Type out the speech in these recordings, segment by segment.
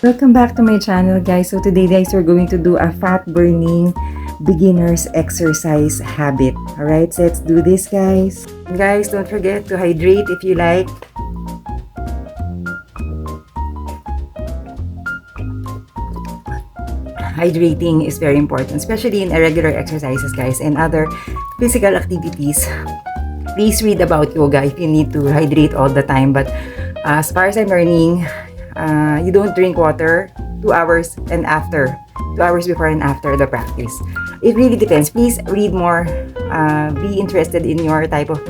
Welcome back to my channel, guys. So today, guys, we're going to do a fat burning beginner's exercise habit. Alright, so let's do this, guys. And guys, don't forget to hydrate if you like. Hydrating is very important, especially in irregular exercises, guys, and other physical activities. Please read about yoga if you need to hydrate all the time. But as far as I'm learning, you don't drink water 2 hours and after, 2 hours before and after the practice. It really depends. Please read more. Be interested in your type of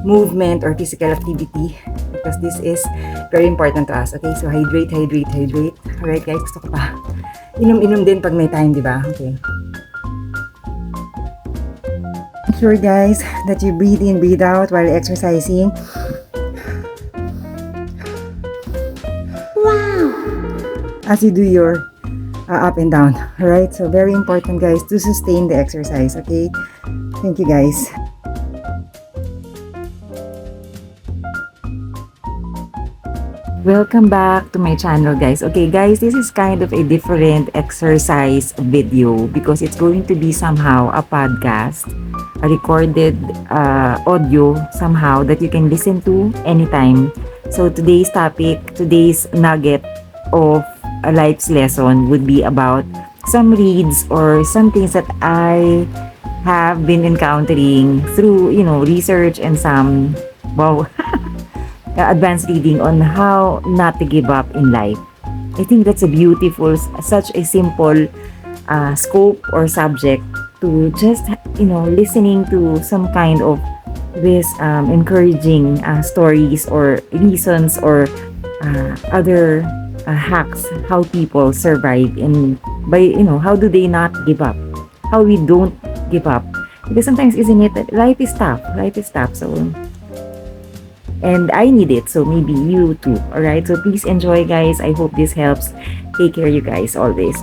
movement or physical activity because this is very important to us. Okay, so hydrate. Alright, guys, gusto ko pa. Inom din pag may time, di ba? Okay. Make sure, guys, that you breathe in, breathe out while exercising. As you do your up and down. Alright, so very important, guys, to sustain the exercise. Okay, thank you, guys. Welcome back to my channel, guys. Okay, guys, this is kind of a different exercise video because it's going to be somehow a podcast, a recorded audio somehow that you can listen to anytime. So today's topic, today's nugget of a life's lesson would be about some reads or some things that I have been encountering through, research and some, advanced reading on how not to give up in life. I think that's a beautiful, such a simple scope or subject to just, listening to some kind of this encouraging stories or reasons or other hacks, how people survive and by, how do they not give up, how we don't give up, because sometimes, isn't it, that life is tough, so, and I need it, so maybe you too. Alright, so please enjoy, guys. I hope this helps. Take care, you guys, always.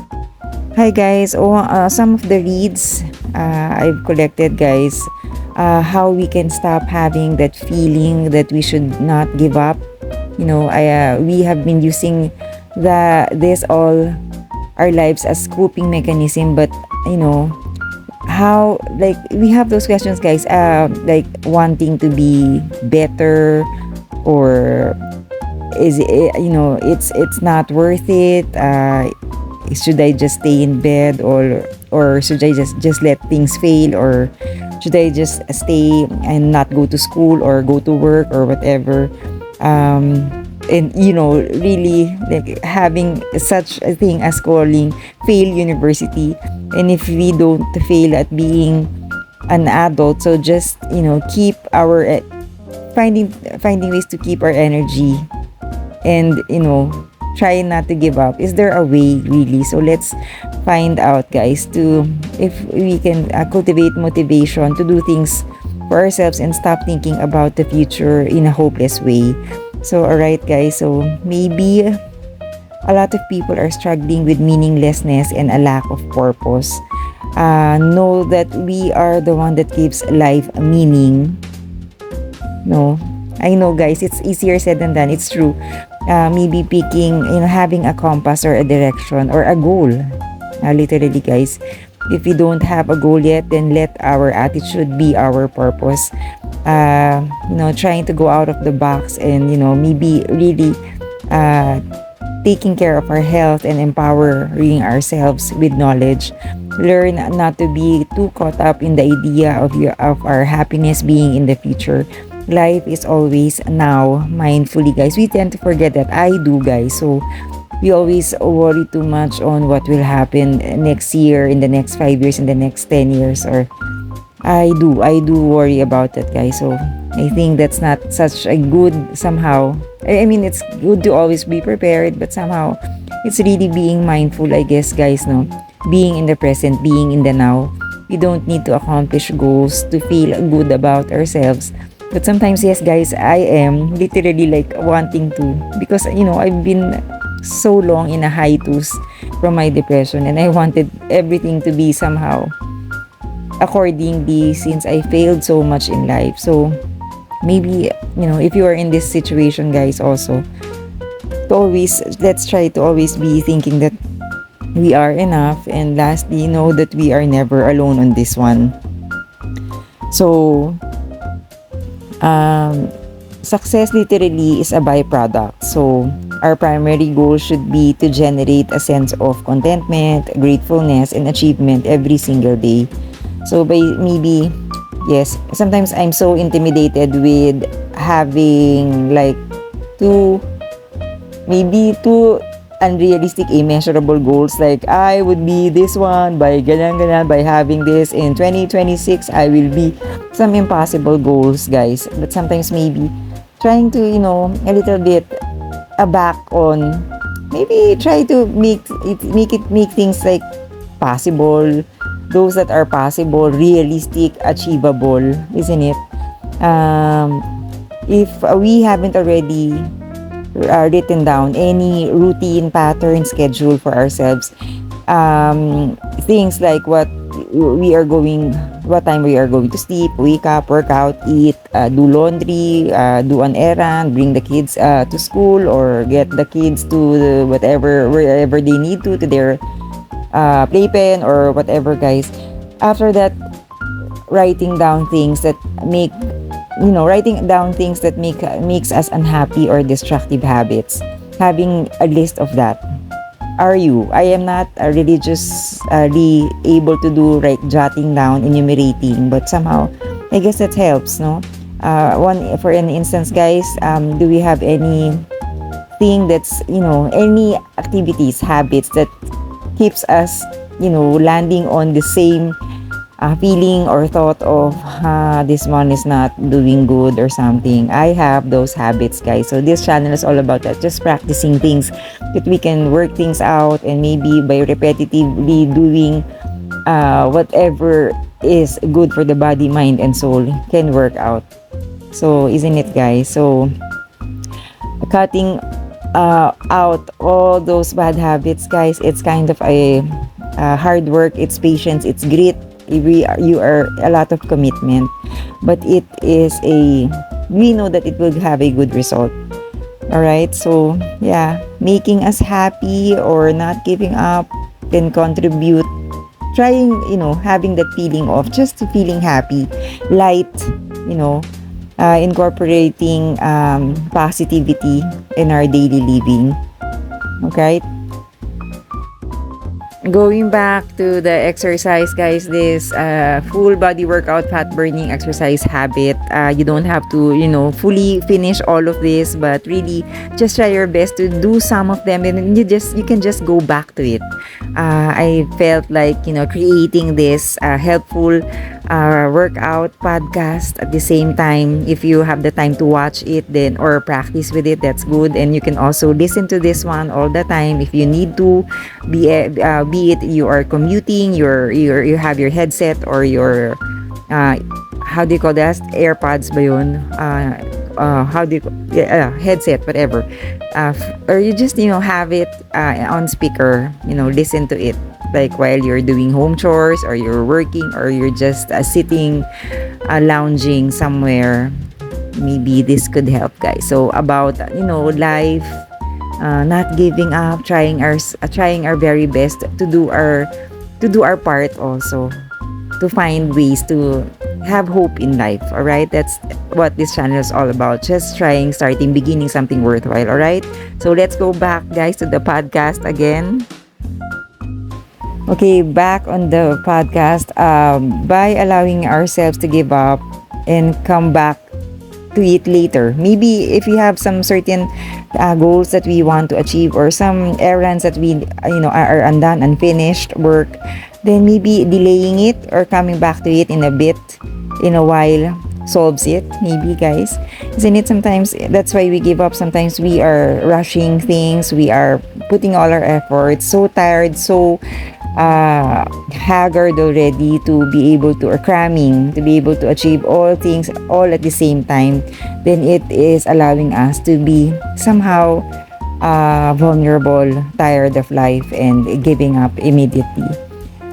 Hi, guys. Some of the reads I've collected, guys, how we can stop having that feeling that we should not give up. We have been using this all our lives as coping mechanism, but how, like, we have those questions, guys, like wanting to be better, or is it, it's not worth it, should I just stay in bed, or should I just let things fail, or should I just stay and not go to school or go to work or whatever, and really, like, having such a thing as calling fail university. And if we don't fail at being an adult, so just keep our finding ways to keep our energy and try not to give up. Is there a way, really? So let's find out, guys, to if we can cultivate motivation to do things for ourselves and stop thinking about the future in a hopeless way. So alright, guys, so maybe a lot of people are struggling with meaninglessness and a lack of purpose. Know that we are the one that gives life meaning. No, I know, guys, it's easier said than done. It's true. Maybe picking, having a compass or a direction or a goal. Literally, guys, if we don't have a goal yet, then let our attitude be our purpose. Trying to go out of the box and maybe really taking care of our health and empowering ourselves with knowledge. Learn not to be too caught up in the idea of our happiness being in the future. Life is always now, mindfully, guys. We tend to forget that. I do, guys. So we always worry too much on what will happen next year, in the next 5 years, in the next 10 years, or I do worry about that, guys. So I think that's not such a good, somehow, I mean, it's good to always be prepared, but somehow it's really being mindful, I guess, guys, no? Being in the present, being in the now. We don't need to accomplish goals to feel good about ourselves. But sometimes, yes, guys, I am literally like wanting to, because I've been so long in a hiatus from my depression, and I wanted everything to be somehow accordingly since I failed so much in life. So maybe if you are in this situation, guys, also let's try to always be thinking that we are enough, and lastly, know that we are never alone on this one. So success literally is a byproduct. So our primary goal should be to generate a sense of contentment, gratefulness, and achievement every single day. So by maybe, yes, sometimes I'm so intimidated with having like two maybe two unrealistic, immeasurable goals. Like, I would be this one by ganyan, by having this in 2026, I will be some impossible goals, guys. But sometimes maybe trying to, a little bit back on, maybe try to make things like possible, those that are possible, realistic, achievable, isn't it? If we haven't already written down any routine, pattern, schedule for ourselves, things like what time we are going to sleep, wake up, work out, eat, do laundry, do an errand, bring the kids to school, or get the kids to wherever they need to their playpen or whatever, guys. After that, writing down things that makes us unhappy or destructive habits, having a list of that. I am not religiously able to do like jotting down, enumerating, but somehow I guess that helps, no? For an instance, guys, do we have any thing that's, any activities, habits that keeps us, landing on the same feeling or thought of this one is not doing good or something? I have those habits, guys. So this channel is all about that, just practicing things that we can work things out, and maybe by repetitively doing whatever is good for the body, mind, and soul can work out. So isn't it, guys? So cutting out all those bad habits, guys, it's kind of a hard work. It's patience, it's grit, you are a lot of commitment, but we know that it will have a good result. All right, so yeah, making us happy or not giving up can contribute. Trying, having that feeling of just feeling happy, light, incorporating positivity in our daily living. Okay, going back to the exercise, guys, this full body workout, fat burning exercise habit, you don't have to, fully finish all of this, but really just try your best to do some of them, and you can just go back to it. I felt like, creating this helpful workout podcast at the same time. If you have the time to watch it, then, or practice with it, that's good. And you can also listen to this one all the time if you need to, be it you are commuting, you have your headset or your how do you call that, AirPods ba yun, headset, whatever, or you just have it on speaker, listen to it like while you're doing home chores, or you're working, or you're just sitting, lounging somewhere. Maybe this could help, guys. So about life, not giving up, trying our very best to do our part, also to find ways to have hope in life. All right, that's what this channel is all about, just beginning something worthwhile. All right, so let's go back, guys, to the podcast again. Okay, back on the podcast. By allowing ourselves to give up and come back to it later. Maybe if you have some certain goals that we want to achieve, or some errands that we are undone, unfinished work, then maybe delaying it or coming back to it in a while solves it, maybe, guys. Isn't it? Sometimes that's why we give up. Sometimes we are rushing things, we are putting all our efforts, so tired, so haggard already to be able to, or cramming to be able to achieve all things all at the same time. Then it is allowing us to be somehow vulnerable, tired of life, and giving up immediately.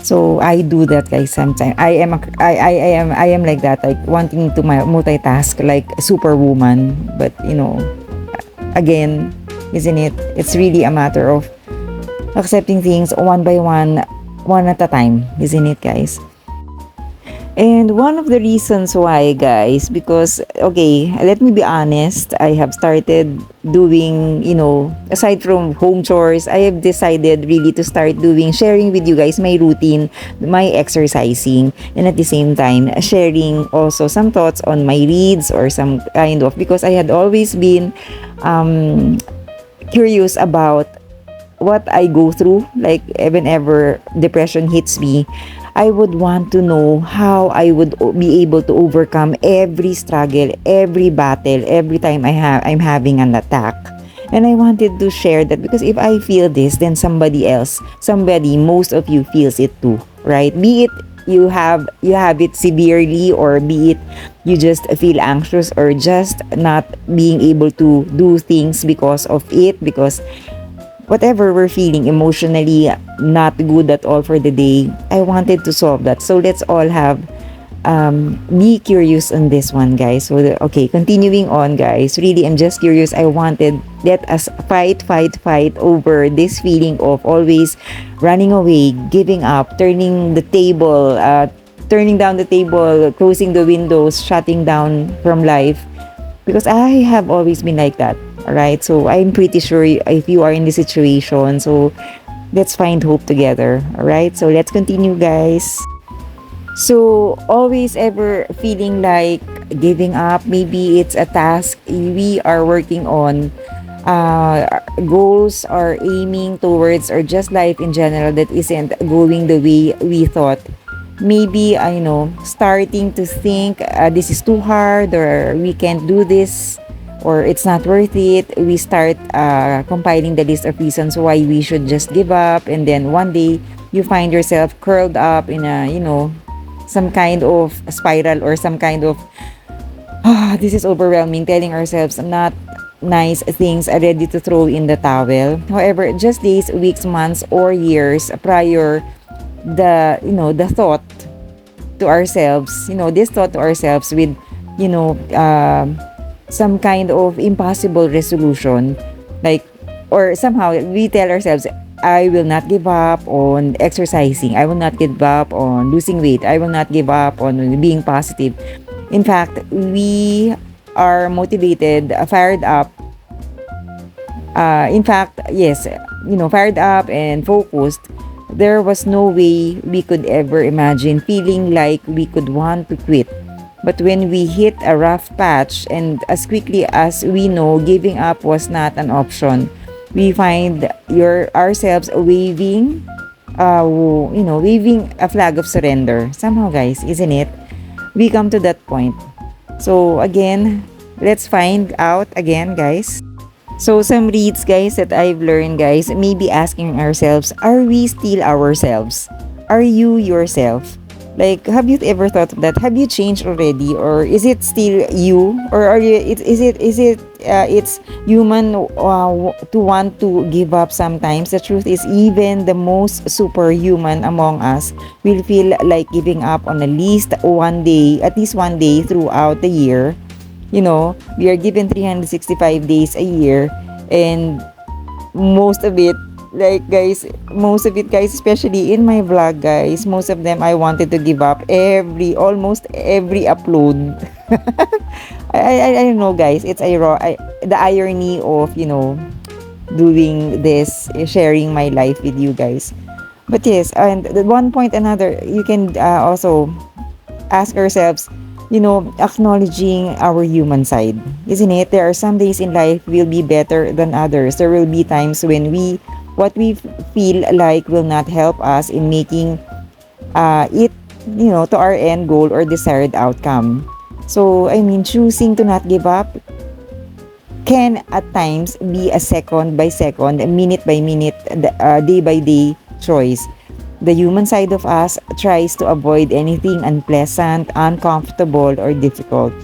So I do that, guys. Sometimes I am like that, like wanting to multitask like superwoman, but again, isn't it? It's really a matter of accepting things one by one at a time, isn't it, guys? And one of the reasons why, guys, because, okay, let me be honest, I have started doing, aside from home chores, I have decided really to start sharing with you guys my routine, my exercising, and at the same time, sharing also some thoughts on my reads or some kind of, because I had always been curious about what I go through, like whenever depression hits me, I would want to know how I would be able to overcome every struggle, every battle, every time I'm having an attack. And I wanted to share that because if I feel this, then somebody else, most of you feels it too, right? Be it you have it severely, or be it you just feel anxious, or just not being able to do things because of it, because whatever we're feeling emotionally not good at all for the day, I wanted to solve that. So let's all have be curious on this one, guys. So okay, continuing on, guys, really I'm just curious. I wanted, let us fight over this feeling of always running away, giving up, turning down the table, closing the windows, shutting down from life, because I have always been like that. All right, so I'm pretty sure if you are in this situation, so let's find hope together. All right, so let's continue, guys. So always ever feeling like giving up, maybe it's a task we are working on, goals are aiming towards, or just life in general that isn't going the way we thought. Maybe I know, starting to think this is too hard, or we can't do this, or it's not worth it. We start compiling the list of reasons why we should just give up, and then one day you find yourself curled up in a, some kind of spiral, or some kind of this is overwhelming, telling ourselves not nice things, ready to throw in the towel. However, just days, weeks, months, or years prior, the thought to ourselves, this thought to ourselves with, some kind of impossible resolution, like, or somehow we tell ourselves, I will not give up on exercising, I will not give up on losing weight, I will not give up on being positive. In fact, we are motivated, fired up, in fact, yes, fired up and focused. There was no way we could ever imagine feeling like we could want to quit. But when we hit a rough patch, and as quickly as we know giving up was not an option, we find ourselves waving a flag of surrender. Somehow, guys, isn't it? We come to that point. So again, let's find out again, guys. So some reads, guys, that I've learned, guys, maybe asking ourselves, are we still ourselves? Are you yourself? Like, have you ever thought of that? Have you changed already, or is it still you, or are you? It's human to want to give up sometimes. The truth is, even the most superhuman among us will feel like giving up on at least one day throughout the year. We are given 365 days a year, and most of it, guys, especially in my vlog, guys, most of them I wanted to give up almost every upload. I don't know, guys, it's the irony of doing this, sharing my life with you guys. But yes, and at one point another, you can also ask ourselves, acknowledging our human side, isn't it? There are some days in life will be better than others. There will be times when what we feel like will not help us in making it, to our end goal or desired outcome. So, I mean, choosing to not give up can at times be a second by second, minute by minute, day by day choice. The human side of us tries to avoid anything unpleasant, uncomfortable, or difficult.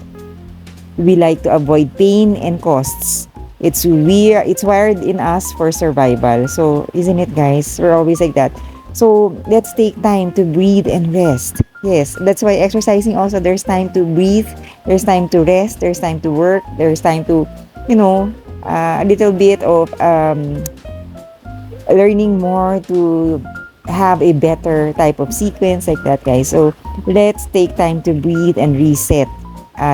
We like to avoid pain and costs. It's wired in us for survival. So, isn't it, guys? We're always like that. So, let's take time to breathe and rest. Yes, that's why exercising also, there's time to breathe, there's time to rest, there's time to work, there's time to, a little bit of learning more to have a better type of sequence like that, guys. So let's take time to breathe and reset.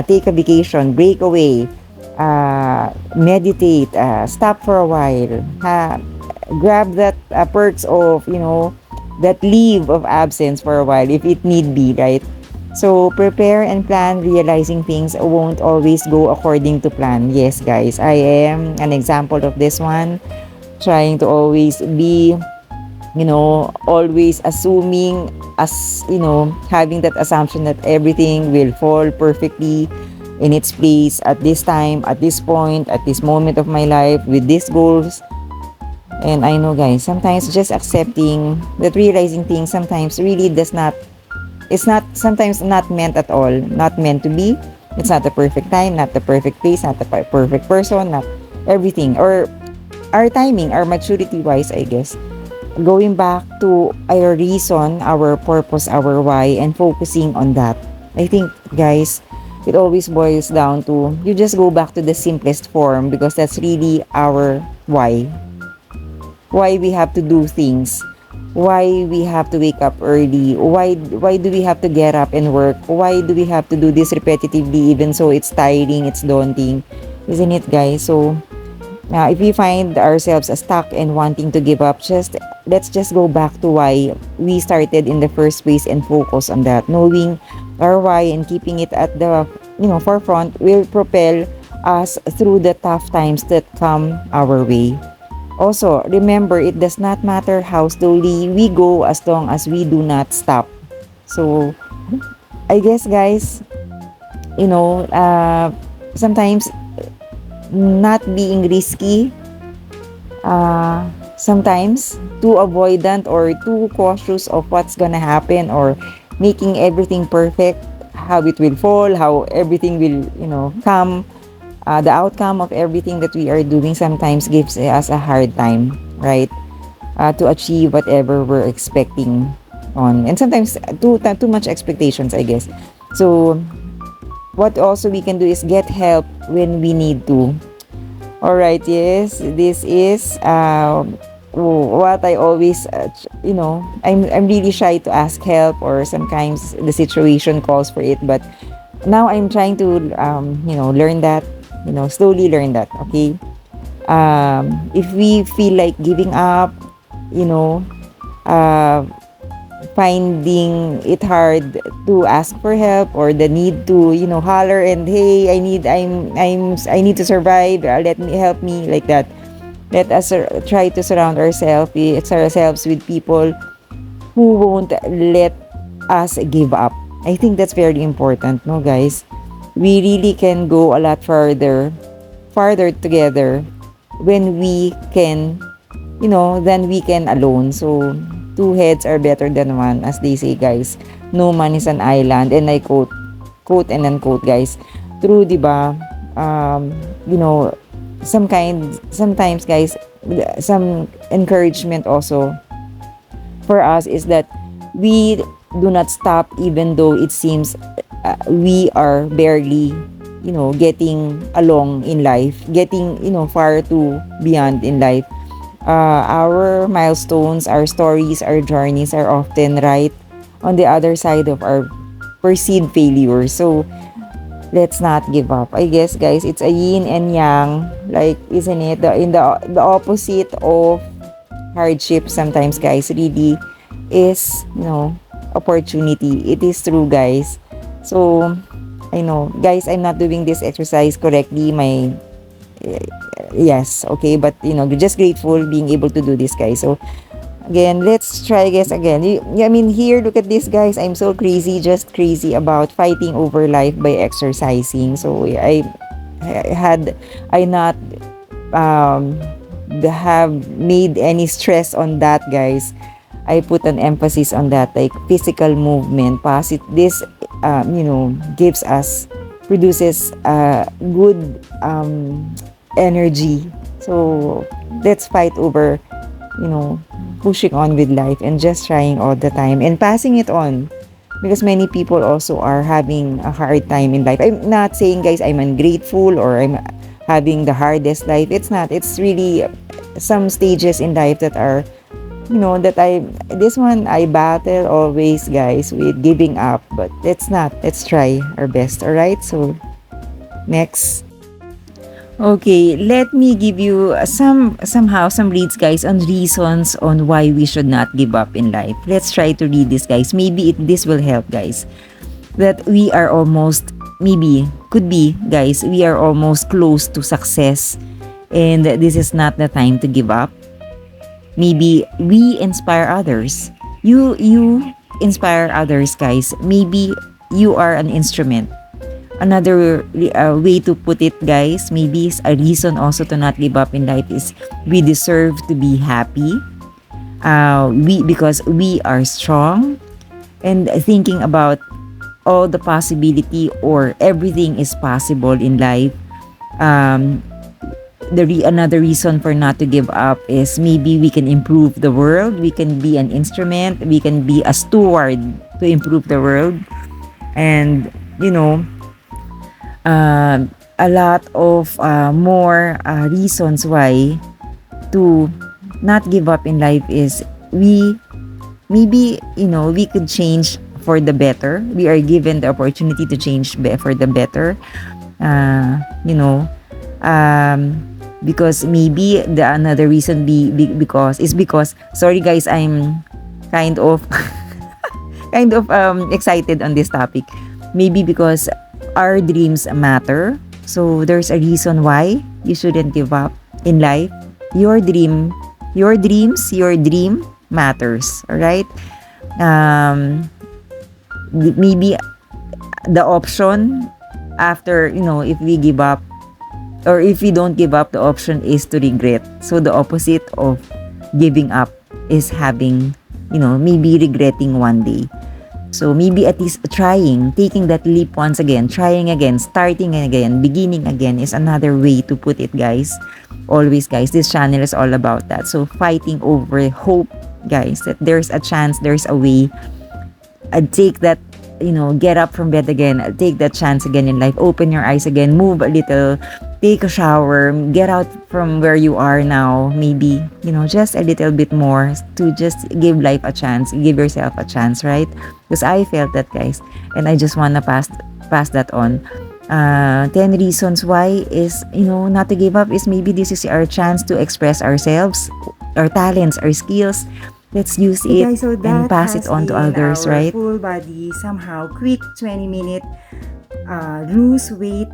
Take a vacation, break away, meditate, stop for a while, grab that perks of, that leave of absence for a while if it need be, right? So prepare and plan, realizing things won't always go according to plan. Yes, guys, I am an example of this one, trying to always be, always assuming, as having that assumption that everything will fall perfectly in its place at this time, at this point, at this moment of my life, with these goals. And I know, guys, sometimes just accepting that, realizing things sometimes really does not, it's not, sometimes not meant at all, not meant to be. It's not the perfect time, not the perfect place, not the perfect person, not everything, or our timing, our maturity wise, I guess. Going back to our reason, our purpose, our why, and focusing on that. I think, guys, it always boils down to, you just go back to the simplest form, because that's really our why. Why we have to do things. Why we have to wake up early. Why do we have to get up and work? Why do we have to do this repetitively, even so it's tiring, it's daunting? Isn't it, guys? So, if we find ourselves stuck and wanting to give up, let's just go back to why we started in the first place and focus on that. Knowing our why and keeping it at the forefront will propel us through the tough times that come our way. Also, remember, it does not matter how slowly we go as long as we do not stop. So, I guess, guys, sometimes not being risky, sometimes too avoidant or too cautious of what's gonna happen, or making everything perfect, how it will fall, how everything will, come. The outcome of everything that we are doing sometimes gives us a hard time, right? To achieve whatever we're expecting on. And sometimes too much expectations, I guess. So, what also we can do is get help when we need to. Alright, yes, this is what I always, I'm really shy to ask help, or sometimes the situation calls for it. But now I'm trying to, learn that, slowly learn that, okay? If we feel like giving up, uh, finding it hard to ask for help, or the need to, holler and, hey, I need to survive, let me, help me, like that. Let us try to surround ourselves with people who won't let us give up. I think that's very important, no, guys? We really can go a lot farther together when we can, than we can alone. So, two heads are better than one, as they say, guys. No man is an island. And I quote and unquote, guys. True, diba? Sometimes, guys, some encouragement also for us is that we do not stop, even though it seems we are barely, getting along in life, getting, far too beyond in life. Our milestones, our stories, our journeys are often right on the other side of our perceived failure. So, let's not give up. I guess, guys, it's a yin and yang, like, isn't it? The opposite of hardship sometimes, guys, really is, opportunity. It is true, guys. So, I know, guys, I'm not doing this exercise correctly. Yes, okay, but, just grateful being able to do this, guys. So, again, let's try, guys, again. Here, look at this, guys. I'm so crazy, just crazy about fighting over life by exercising. So, I not have made any stress on that, guys. I put an emphasis on that, like physical movement. This, produces good energy. So, let's fight over, pushing on with life and just trying all the time and passing it on, because many people also are having a hard time in life. I'm not saying, guys, I'm ungrateful or having the hardest life. It's not. It's really some stages in life that are, that this one I battle always, guys, with giving up. But let's not. Let's try our best. All right. So next. Okay, let me give you some reads, guys, on reasons on why we should not give up in life. Let's try to read this, guys. Maybe this will help, guys. That we are almost, maybe, could be, guys, we are almost close to success, and this is not the time to give up. Maybe we inspire others. You inspire others, guys. Maybe you are an instrument. Another way to put it, guys, maybe is a reason also to not give up in life is we deserve to be happy. Because we are strong, and thinking about all the possibility, or everything is possible in life. Another reason for not to give up is maybe we can improve the world. We can be an instrument. We can be a steward to improve the world, and a lot of more reasons why to not give up in life is we could change for the better. We are given the opportunity to change for the better. Because maybe the another reason because sorry, guys, I'm kind of excited on this topic. Maybe because our dreams matter. So there's a reason why you shouldn't give up in life. Your dream matters. All right. Maybe the option after, if we give up, or if we don't give up, the option is to regret. So the opposite of giving up is having, maybe regretting one day. So maybe at least taking that leap once again, trying again, starting again, beginning again is another way to put it, guys. Always, guys, this channel is all about that. So fighting over hope, guys, that there's a chance, there's a way. I'd take that, get up from bed again, take that chance again in life, open your eyes again, move a little, take a shower, get out from where you are now, maybe, just a little bit more to just give life a chance, give yourself a chance, right? Because I felt that, guys, and I just want to pass that on. 10 reasons why is, not to give up is maybe this is our chance to express ourselves, our talents, our skills. Let's use it, guys, so and pass it on to others, our right? Full body, somehow quick 20-minute lose weight,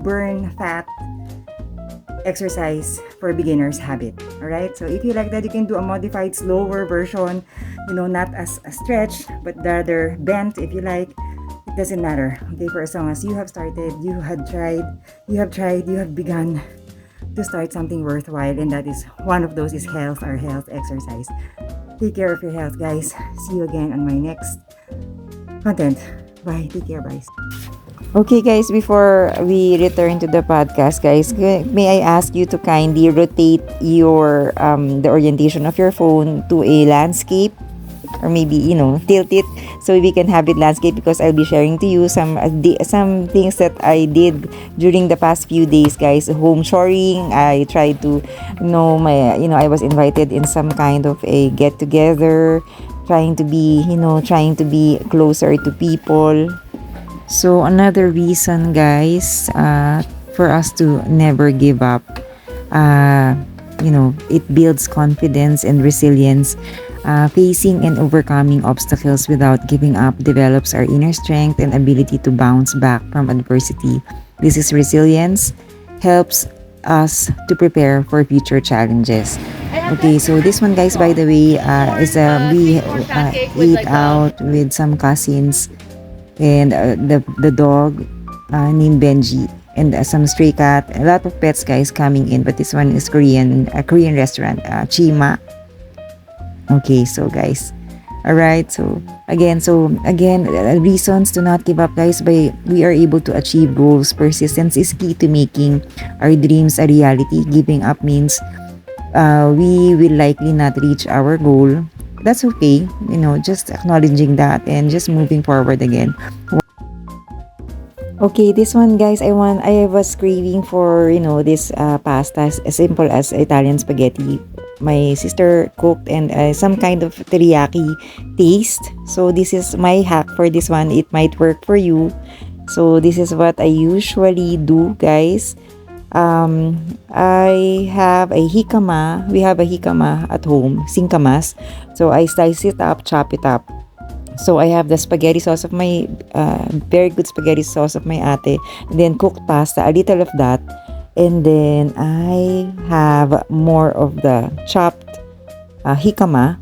burn fat exercise for beginners habit. All right, so if you like that, you can do a modified slower version, not as a stretch but rather bent if you like. It doesn't matter, okay, for as long as you have started, you have begun to start something worthwhile, and that is one of those is health exercise. Take care of your health, guys. See you again on my next content. Bye. Take care, guys. Okay, guys, before we return to the podcast, guys, may I ask you to kindly rotate your the orientation of your phone to a landscape, or maybe tilt it so we can have it landscape, because I'll be sharing to you some things that I did during the past few days, guys. Home shoring. I tried to I was invited in some kind of a get together, trying to be closer to people. So another reason, guys, for us to never give up, it builds confidence and resilience. Facing and overcoming obstacles without giving up develops our inner strength and ability to bounce back from adversity. This is resilience, helps us to prepare for future challenges. Okay, so this one, guys, by the way, is we ate out with some cousins, and the dog named Benji, and some stray cat, a lot of pets, guys, coming in, but this one is a Korean restaurant, Chima. Okay, so guys, all right, so again, reasons to not give up, guys. We are able to achieve goals. Persistence is key to making our dreams a reality. Giving up means we will likely not reach our goal. That's okay, just acknowledging that and just moving forward again. Okay, this one guys, I was craving for, this pasta as simple as Italian spaghetti. My sister cooked and some kind of teriyaki taste. So this is my hack for this one. It might work for you. So this is what I usually do, guys. I have a jicama. We have a jicama at home, singkamas. So I slice it up, chop it up. So I have the spaghetti sauce of my very good spaghetti sauce of my ate, and then cooked pasta, a little of that, and then I have more of the chopped jicama.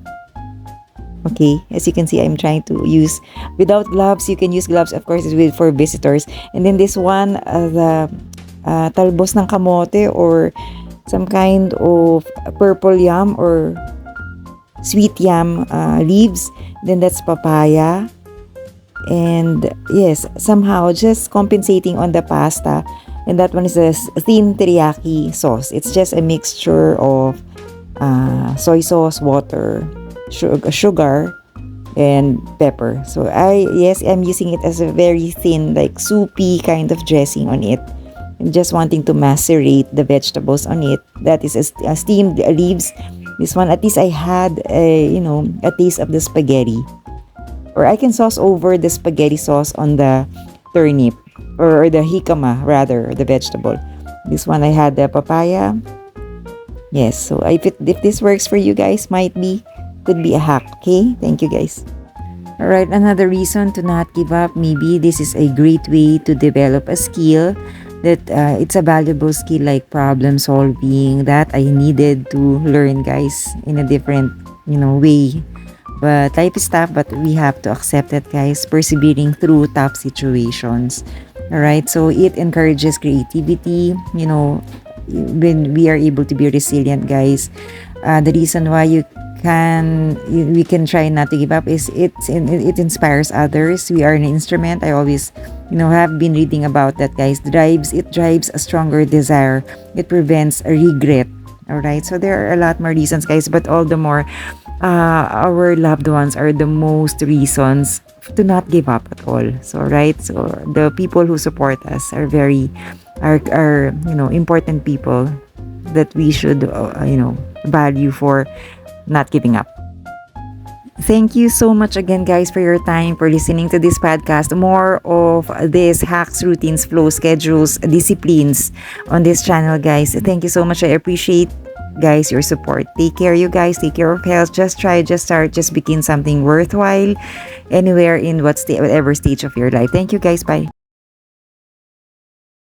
Okay, as you can see, I'm trying to use without gloves. You can use gloves, of course, it's for visitors. And then this one, the talbos ng kamote or some kind of purple yam or sweet yam leaves. Then that's papaya. And yes, somehow just compensating on the pasta. And that one is a thin teriyaki sauce. It's just a mixture of soy sauce, water, sugar, and pepper. So I'm using it as a very thin, like soupy kind of dressing on it. I'm just wanting to macerate the vegetables on it. That is a steamed leaves. This one, at least I had a taste of the spaghetti. Or I can sauce over the spaghetti sauce on the turnip or the jicama rather, the vegetable. This one I had the papaya. Yes, so if this works for you guys, could be a hack. Okay, thank you guys. All right, another reason to not give up. Maybe this is a great way to develop a skill that it's a valuable skill like problem solving that I needed to learn, guys, in a different way. But life is tough, but we have to accept it, guys. Persevering through tough situations. All right, so it encourages creativity. When we are able to be resilient, guys. The reason why we can try not to give up is it inspires others. We are an instrument. I always have been reading about that, guys. It drives a stronger desire. It prevents a regret. All right, so there are a lot more reasons, guys, but all the more our loved ones are the most reasons to not give up at all. So right, so the people who support us are important people that we should value for not giving up. Thank you so much again, guys, for your time, for listening to this podcast. More of this hacks, routines, flow, schedules, disciplines on this channel, guys. Thank you so much. I appreciate, guys, your support. Take care, you guys. Take care of health. Just try, just start, just begin something worthwhile anywhere in whatever stage of your life. Thank you, guys. Bye.